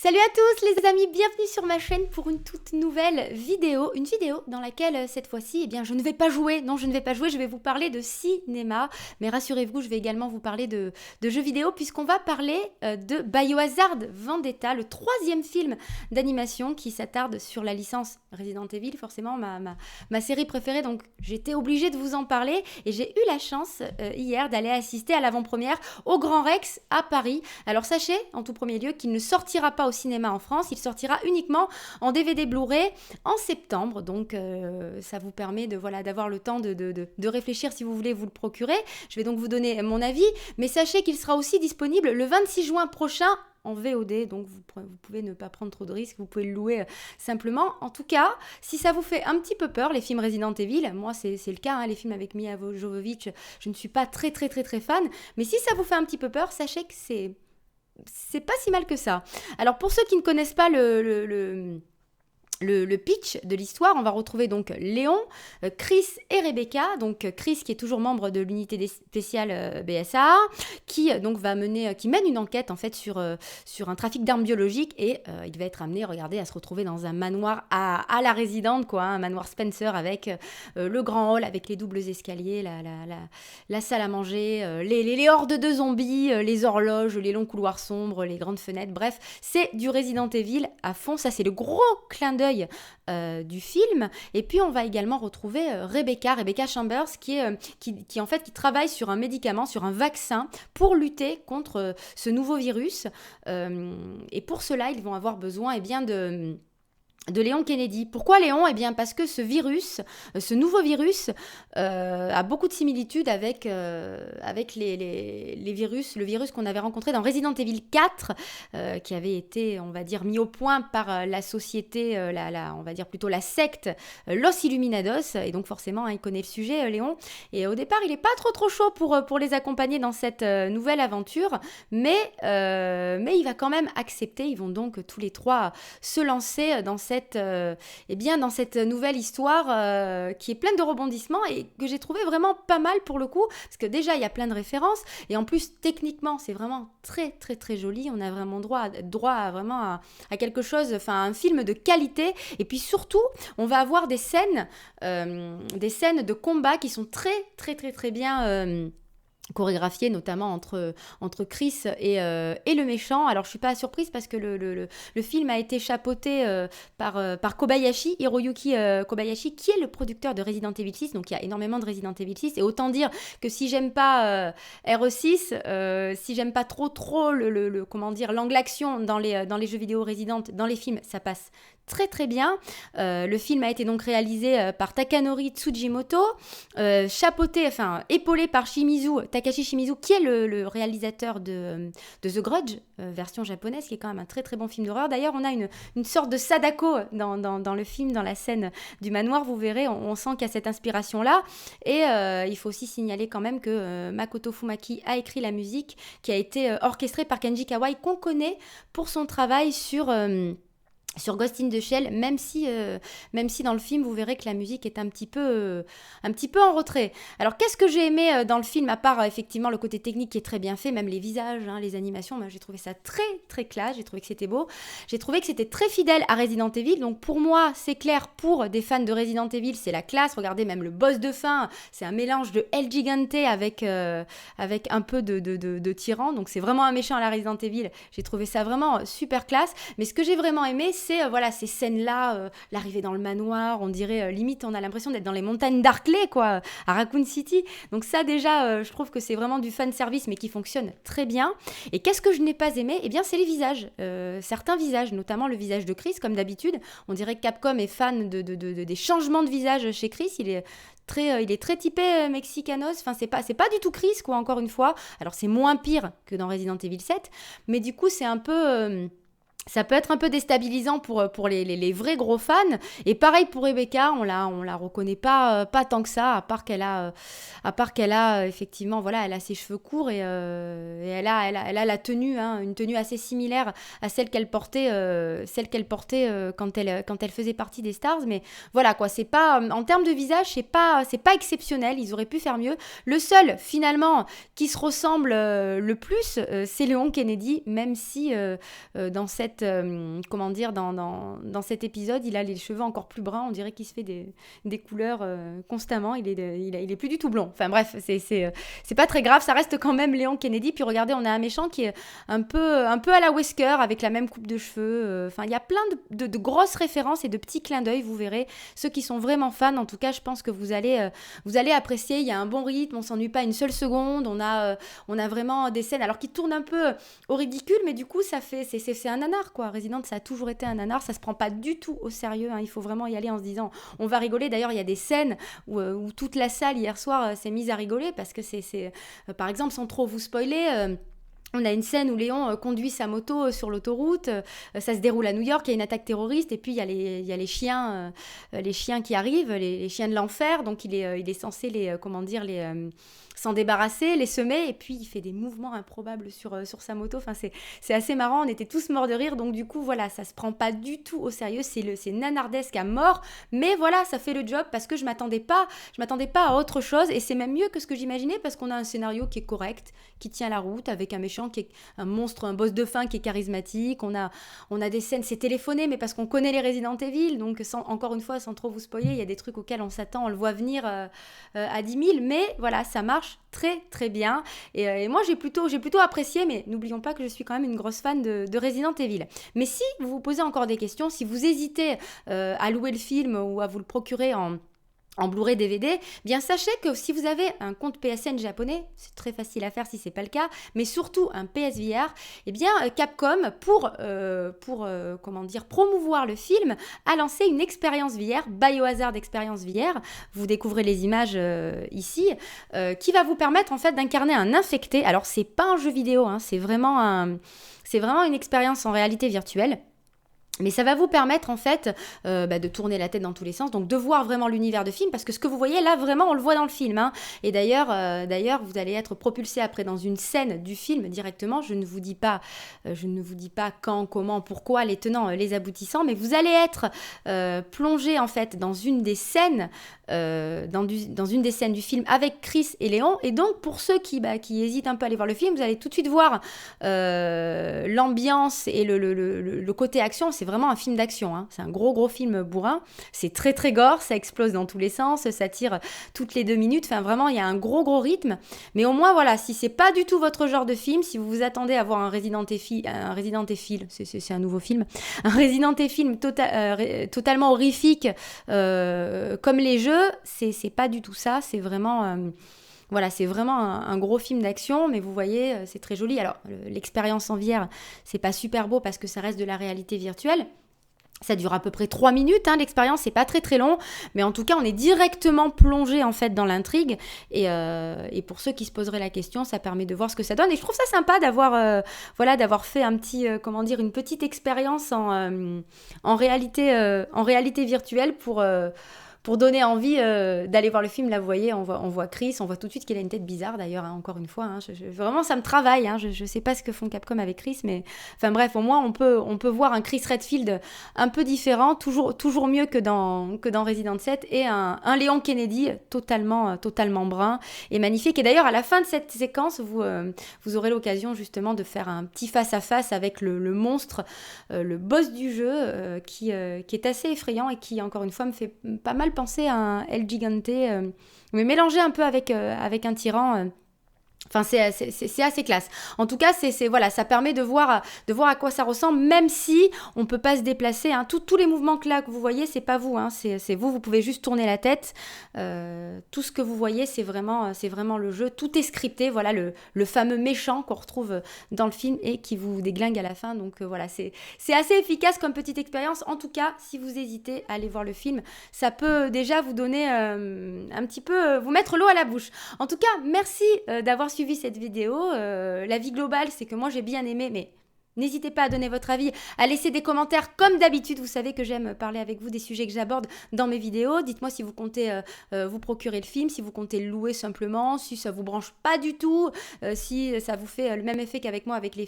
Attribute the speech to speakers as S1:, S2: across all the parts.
S1: Salut à tous les amis, bienvenue sur ma chaîne pour une toute nouvelle vidéo. Une vidéo dans laquelle cette fois-ci, je ne vais pas jouer. Non, je ne vais pas jouer, je vais vous parler de cinéma. Mais rassurez-vous, je vais également vous parler de jeux vidéo puisqu'on va parler de Biohazard Vendetta, le troisième film d'animation qui s'attarde sur la licence Resident Evil, forcément ma série préférée. Donc j'étais obligée de vous en parler et j'ai eu la chance hier d'aller assister à l'avant-première au Grand Rex à Paris. Alors sachez en tout premier lieu qu'il ne sortira pas au cinéma en France, il sortira uniquement en DVD Blu-ray en septembre, donc ça vous permet d'avoir le temps de réfléchir si vous voulez vous le procurer. Je vais donc vous donner mon avis, mais sachez qu'il sera aussi disponible le 26 juin prochain en VOD, donc vous pouvez ne pas prendre trop de risques, vous pouvez le louer simplement. En tout cas, si ça vous fait un petit peu peur, les films Resident Evil, moi c'est le cas, hein, les films avec Mia Jovovich, je ne suis pas très fan, mais si ça vous fait un petit peu peur, sachez que c'est pas si mal que ça. Alors pour ceux qui ne connaissent pas le pitch de l'histoire, on va retrouver donc Léon, Chris et Rebecca. Donc Chris qui est toujours membre de l'unité spéciale BSAA, qui mène une enquête en fait sur un trafic d'armes biologiques et il va être amené, regardez, à se retrouver dans un manoir à la résidente, quoi, un manoir Spencer avec le grand hall avec les doubles escaliers, la salle à manger, les hordes de zombies, les horloges, les longs couloirs sombres, les grandes fenêtres. Bref, c'est du Resident Evil à fond. Ça, c'est le gros clin d'œil du film. Et puis on va également retrouver Rebecca Chambers qui travaille sur un médicament, sur un vaccin pour lutter contre ce nouveau virus. Et pour cela, ils vont avoir besoin de Léon Kennedy. Pourquoi Léon ? Eh bien parce que ce nouveau virus a beaucoup de similitudes avec les virus, le virus qu'on avait rencontré dans Resident Evil 4, qui avait été, on va dire, mis au point par la société, on va dire plutôt la secte Los Illuminados, et donc forcément, il connaît le sujet, Léon, et au départ, il n'est pas trop chaud pour les accompagner dans cette nouvelle aventure, mais il va quand même accepter. Ils vont donc tous les trois se lancer dans cette nouvelle histoire qui est pleine de rebondissements et que j'ai trouvé vraiment pas mal pour le coup, parce que déjà il y a plein de références et en plus techniquement c'est vraiment très joli. On a vraiment droit à quelque chose, enfin un film de qualité, et puis surtout on va avoir des scènes de combat qui sont très bien chorégraphiée, notamment entre Chris et le méchant. Alors je suis pas surprise parce que le film a été chapeauté par Kobayashi, Hiroyuki Kobayashi, qui est le producteur de Resident Evil 6, donc il y a énormément de Resident Evil 6, et autant dire que si j'aime pas RE6, si j'aime pas trop l'angle action dans les jeux vidéo Resident, dans les films, ça passe très bien. Le film a été donc réalisé par Takanori Tsujimoto, épaulé par Takashi Shimizu, qui est le réalisateur de The Grudge, version japonaise, qui est quand même un très bon film d'horreur. D'ailleurs, on a une sorte de Sadako dans le film, dans la scène du manoir, vous verrez, on sent qu'il y a cette inspiration-là. Et il faut aussi signaler quand même que Makoto Fumaki a écrit la musique, qui a été orchestrée par Kenji Kawai, qu'on connaît pour son travail sur Ghost in the Shell, même si dans le film vous verrez que la musique est un petit peu en retrait. Alors qu'est-ce que j'ai aimé dans le film, à part effectivement le côté technique qui est très bien fait, même les visages, les animations, j'ai trouvé ça très classe, j'ai trouvé que c'était beau, j'ai trouvé que c'était très fidèle à Resident Evil. Donc pour moi c'est clair, pour des fans de Resident Evil c'est la classe. Regardez, même le boss de fin, c'est un mélange de El Gigante avec un peu de tyran, donc c'est vraiment un méchant à la Resident Evil. J'ai trouvé ça vraiment super classe. Mais ce que j'ai vraiment aimé, c'est ces scènes-là, l'arrivée dans le manoir, on dirait limite, on a l'impression d'être dans les montagnes d'Arklay, quoi, à Raccoon City. Donc ça déjà, je trouve que c'est vraiment du fan service, mais qui fonctionne très bien. Et qu'est-ce que je n'ai pas aimé ? Eh bien, c'est les visages. Certains visages, notamment le visage de Chris, comme d'habitude. On dirait que Capcom est fan des changements de visage chez Chris. Il est très typé mexicanos. Enfin, c'est pas du tout Chris, quoi, encore une fois. Alors, c'est moins pire que dans Resident Evil 7, mais du coup, c'est un peu... ça peut être un peu déstabilisant pour les vrais gros fans. Et pareil pour Rebecca, on la reconnaît pas tant que ça, à part qu'elle a effectivement, voilà, elle a ses cheveux courts et elle a la tenue, une tenue assez similaire à celle qu'elle portait quand elle faisait partie des Stars. Mais voilà, quoi, c'est pas, en termes de visage, c'est pas exceptionnel. Ils auraient pu faire mieux. Le seul finalement qui se ressemble le plus, c'est Léon Kennedy, même si dans cette comment dire, dans cet épisode, il a les cheveux encore plus bruns. On dirait qu'il se fait des couleurs constamment. Il est plus du tout blond. Enfin bref, c'est pas très grave. Ça reste quand même Léon Kennedy. Puis regardez, on a un méchant qui est un peu à la Wesker, avec la même coupe de cheveux. Enfin, il y a plein de grosses références et de petits clins d'œil. Vous verrez, ceux qui sont vraiment fans, en tout cas, je pense que vous allez apprécier. Il y a un bon rythme. On s'ennuie pas une seule seconde. On a vraiment des scènes alors qui tournent un peu au ridicule, mais du coup c'est un nanar quoi. Resident, ça a toujours été un nanar, ça se prend pas du tout au sérieux, hein. Il faut vraiment y aller en se disant on va rigoler. D'ailleurs il y a des scènes où toute la salle hier soir s'est mise à rigoler parce que c'est par exemple, sans trop vous spoiler, on a une scène où Léon conduit sa moto sur l'autoroute, ça se déroule à New York, il y a une attaque terroriste et puis il y a les chiens qui arrivent, les chiens de l'enfer, donc il est censé s'en débarrasser, les semer, et puis il fait des mouvements improbables sur sa moto. Enfin, c'est assez marrant, on était tous morts de rire, donc du coup, voilà, ça se prend pas du tout au sérieux, c'est nanardesque à mort, mais voilà, ça fait le job parce que je m'attendais pas à autre chose, et c'est même mieux que ce que j'imaginais parce qu'on a un scénario qui est correct, qui tient la route, avec un méchant qui est un monstre, un boss de fin qui est charismatique, on a des scènes, c'est téléphoné, mais parce qu'on connaît les Resident Evil, donc encore une fois, sans trop vous spoiler, il y a des trucs auxquels on s'attend, on le voit venir à 10 000, mais voilà, ça marche très très bien, et moi j'ai plutôt apprécié, mais n'oublions pas que je suis quand même une grosse fan de Resident Evil. Mais si vous vous posez encore des questions, si vous hésitez à louer le film ou à vous le procurer en Blu-ray DVD, bien sachez que si vous avez un compte PSN japonais, c'est très facile à faire si c'est pas le cas, mais surtout un PSVR, eh bien Capcom pour promouvoir le film a lancé une expérience VR, Biohazard Experience VR. Vous découvrez les images ici, qui va vous permettre en fait d'incarner un infecté. Alors c'est pas un jeu vidéo, hein, c'est vraiment une expérience en réalité virtuelle. Mais ça va vous permettre en fait de tourner la tête dans tous les sens, donc de voir vraiment l'univers de film, parce que ce que vous voyez là, vraiment, on le voit dans le film, hein. Et d'ailleurs, vous allez être propulsé après dans une scène du film directement. Je ne vous dis pas quand, comment, pourquoi, les tenants, les aboutissants, mais vous allez être plongé en fait dans une des scènes, dans une des scènes du film avec Chris et Léon. Et donc pour ceux qui hésitent un peu à aller voir le film, vous allez tout de suite voir l'ambiance et le côté action. C'est vraiment un film d'action, hein. C'est un gros film bourrin, c'est très très gore, ça explose dans tous les sens, ça tire toutes les 2 minutes, enfin vraiment il y a un gros rythme, mais au moins voilà, si c'est pas du tout votre genre de film, si vous vous attendez à voir un Resident Evil, c'est un nouveau film, un Resident Evil totalement horrifique comme les jeux, c'est pas du tout ça, c'est vraiment... Voilà, c'est vraiment un gros film d'action, mais vous voyez, c'est très joli. Alors, l'expérience en VR, c'est pas super beau parce que ça reste de la réalité virtuelle. Ça dure à peu près 3 minutes, hein, l'expérience, c'est pas très très long, mais en tout cas, on est directement plongé en fait dans l'intrigue. Et pour ceux qui se poseraient la question, ça permet de voir ce que ça donne. Et je trouve ça sympa d'avoir fait un petit, une petite expérience en réalité virtuelle pour donner envie d'aller voir le film. Là, vous voyez, on voit Chris, on voit tout de suite qu'il a une tête bizarre, d'ailleurs, hein, encore une fois. Hein, vraiment, ça me travaille. Hein, je sais pas ce que font Capcom avec Chris, mais... Enfin bref, au moins, on peut voir un Chris Redfield un peu différent, toujours mieux que dans Resident 7, et un Léon Kennedy totalement brun et magnifique. Et d'ailleurs, à la fin de cette séquence, vous aurez l'occasion, justement, de faire un petit face-à-face avec le monstre, le boss du jeu, qui est assez effrayant et qui, encore une fois, me fait pas mal penser à un El Gigante, mais mélangé un peu avec un tyran. Enfin, c'est assez classe. En tout cas, voilà, ça permet de voir à quoi ça ressemble, même si on peut pas se déplacer, hein. Tous les mouvements que vous voyez, c'est pas vous, hein, c'est vous pouvez juste tourner la tête. Tout ce que vous voyez, c'est vraiment le jeu. Tout est scripté, voilà, le fameux méchant qu'on retrouve dans le film et qui vous déglingue à la fin. Donc voilà, c'est assez efficace comme petite expérience. En tout cas, si vous hésitez à aller voir le film, ça peut déjà vous donner un petit peu, vous mettre l'eau à la bouche. En tout cas, merci d'avoir suivi cette vidéo. L'avis global, c'est que moi j'ai bien aimé, mais n'hésitez pas à donner votre avis, à laisser des commentaires comme d'habitude. Vous savez que j'aime parler avec vous des sujets que j'aborde dans mes vidéos. Dites-moi si vous comptez vous procurer le film, si vous comptez le louer simplement, si ça vous branche pas du tout, si ça vous fait le même effet qu'avec moi avec les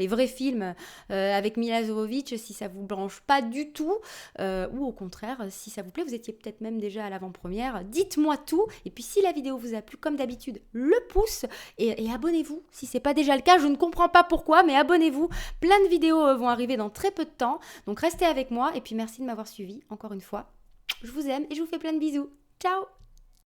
S1: vrais films avec Milla Jovovich, si ça vous branche pas du tout, ou au contraire, si ça vous plaît, vous étiez peut-être même déjà à l'avant-première. Dites-moi tout. Et puis si la vidéo vous a plu, comme d'habitude, le pouce et abonnez-vous si c'est pas déjà le cas. Je ne comprends pas pourquoi, mais abonnez-vous. Plein de vidéos vont arriver dans très peu de temps. Donc restez avec moi et puis merci de m'avoir suivi encore une fois. Je vous aime et je vous fais plein de bisous. Ciao!